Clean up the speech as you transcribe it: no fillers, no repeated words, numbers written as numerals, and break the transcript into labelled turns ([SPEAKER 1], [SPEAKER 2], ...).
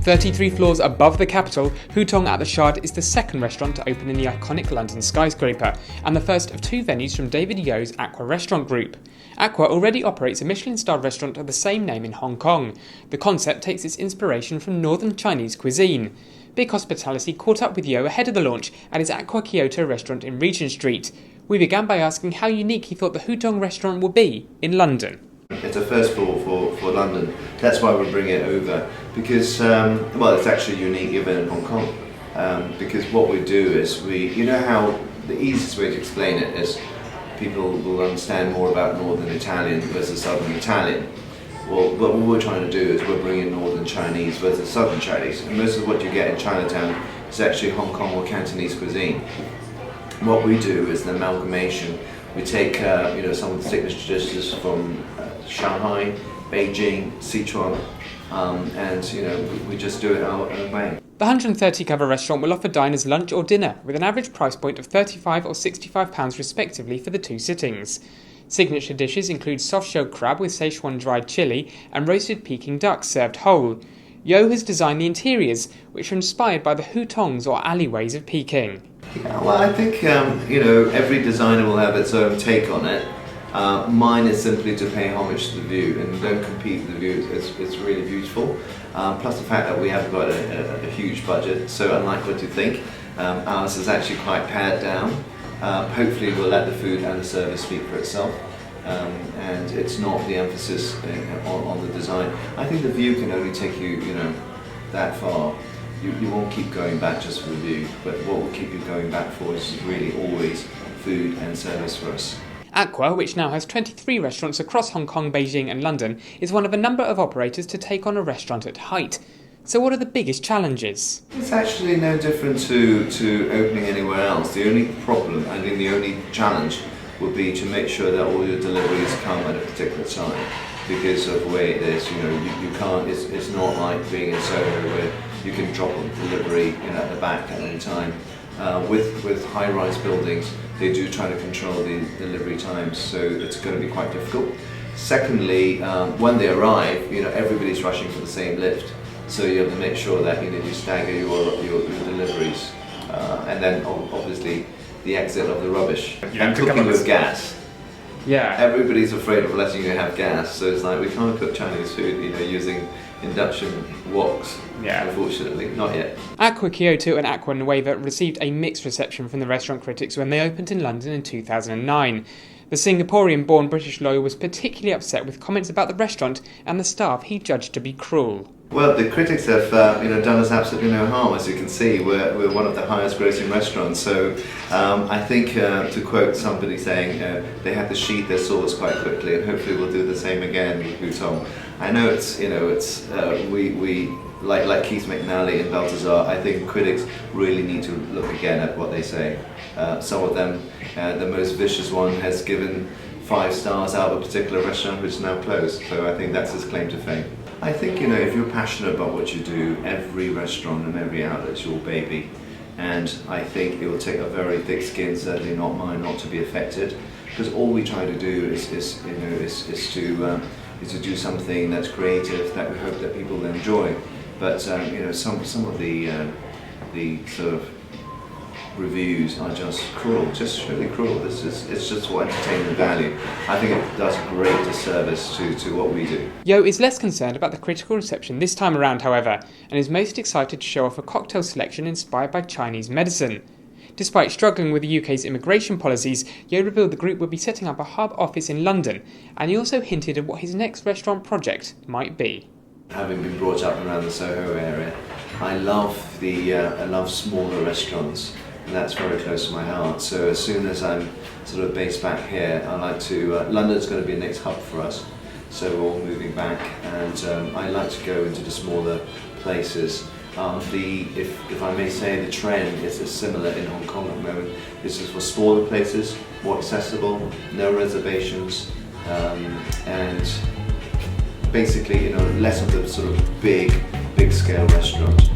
[SPEAKER 1] 33 floors above the capital, Hutong at the Shard is the second restaurant to open in the iconic London skyscraper, and the first of two venues from David Yeo's Aqua Restaurant Group. Aqua already operates a Michelin-starred restaurant of the same name in Hong Kong. The concept takes its inspiration from northern Chinese cuisine. BigHospitality caught up with Yeo ahead of the launch at his Aqua Kyoto restaurant in Regent Street. We began by asking how unique he thought the Hutong restaurant would be in London.
[SPEAKER 2] It's a first for London. That's why we're bringing it over, because it's actually unique even in Hong Kong. Because what we do is you know how the easiest way to explain it is people will understand more about Northern Italian versus Southern Italian. Well, what we're trying to do is we're bringing Northern Chinese versus Southern Chinese, and most of what you get in Chinatown is actually Hong Kong or Cantonese cuisine. What we do is an amalgamation. We take some of the signature dishes from Shanghai, Beijing, Sichuan, and we just do it our own way.
[SPEAKER 1] The 130-cover restaurant will offer diners lunch or dinner, with an average price point of £35 or £65 respectively for the two sittings. Signature dishes include soft-shell crab with Szechuan dried chili and roasted Peking duck served whole. Yeo has designed the interiors, which are inspired by the hutongs or alleyways of Peking.
[SPEAKER 2] Yeah, well, I think every designer will have its own take on it. Mine is simply to pay homage to the view and don't compete with the view. It's really beautiful. Plus the fact that we haven't got a huge budget, so unlike what you think, ours is actually quite pared down. Hopefully we'll let the food and the service speak for itself. And it's not the emphasis on the design. I think the view can only take you, that far. You won't keep going back just for the view, but what will keep you going back for is really always food and service for us.
[SPEAKER 1] Aqua, which now has 23 restaurants across Hong Kong, Beijing and London, is one of a number of operators to take on a restaurant at height. So what are the biggest challenges?
[SPEAKER 2] It's actually no different to opening anywhere else. The only problem, I think the only challenge, would be to make sure that all your deliveries come at a particular time. Because of the way it is, you can't, it's not like being in Soho where you can drop a delivery at the back at any time. With high-rise buildings, they do try to control the delivery times, so it's going to be quite difficult. Secondly, when they arrive, everybody's rushing for the same lift, so you have to make sure that you stagger your deliveries, and then obviously the exit of the rubbish. And cooking with gas.
[SPEAKER 1] Yeah.
[SPEAKER 2] Everybody's afraid of letting you have gas, so it's like we can't cook Chinese food, using induction woks.
[SPEAKER 1] Yeah.
[SPEAKER 2] Unfortunately, not yet.
[SPEAKER 1] Aqua Kyoto and Aqua Nueva received a mixed reception from the restaurant critics when they opened in London in 2009. The Singaporean-born British lawyer was particularly upset with comments about the restaurant and the staff he judged to be cruel.
[SPEAKER 2] Well, the critics have done us absolutely no harm. As you can see, we're one of the highest grossing restaurants. So I think, to quote somebody saying, they had to sheet their swords quite quickly, and hopefully we'll do the same again with Hutong. I know we like Keith McNally and Balthazar. I think critics really need to look again at what they say. Some of them, the most vicious one has given 5 stars out of a particular restaurant which is now closed. So I think that's his claim to fame. I think, if you're passionate about what you do, every restaurant and every outlet is your baby. And I think it will take a very thick skin, certainly not mine, not to be affected. Because all we try to do is to do something that's creative, that we hope that people will enjoy. But some of the sort of reviews are just cruel, just really cruel. It's just for entertainment value. I think it does a great disservice to what we do.
[SPEAKER 1] Yeo is less concerned about the critical reception this time around, however, and is most excited to show off a cocktail selection inspired by Chinese medicine. Despite struggling with the UK's immigration policies, Yeo revealed the group would be setting up a hub office in London, and he also hinted at what his next restaurant project might be.
[SPEAKER 2] Having been brought up around the Soho area, I love smaller restaurants. And that's very close to my heart. So as soon as I'm sort of based back here, I like to. London's going to be the next hub for us. So we're all moving back, and I like to go into the smaller places. If I may say, the trend is similar in Hong Kong at the moment. This is for smaller places, more accessible, no reservations, and basically less of the sort of big scale restaurant.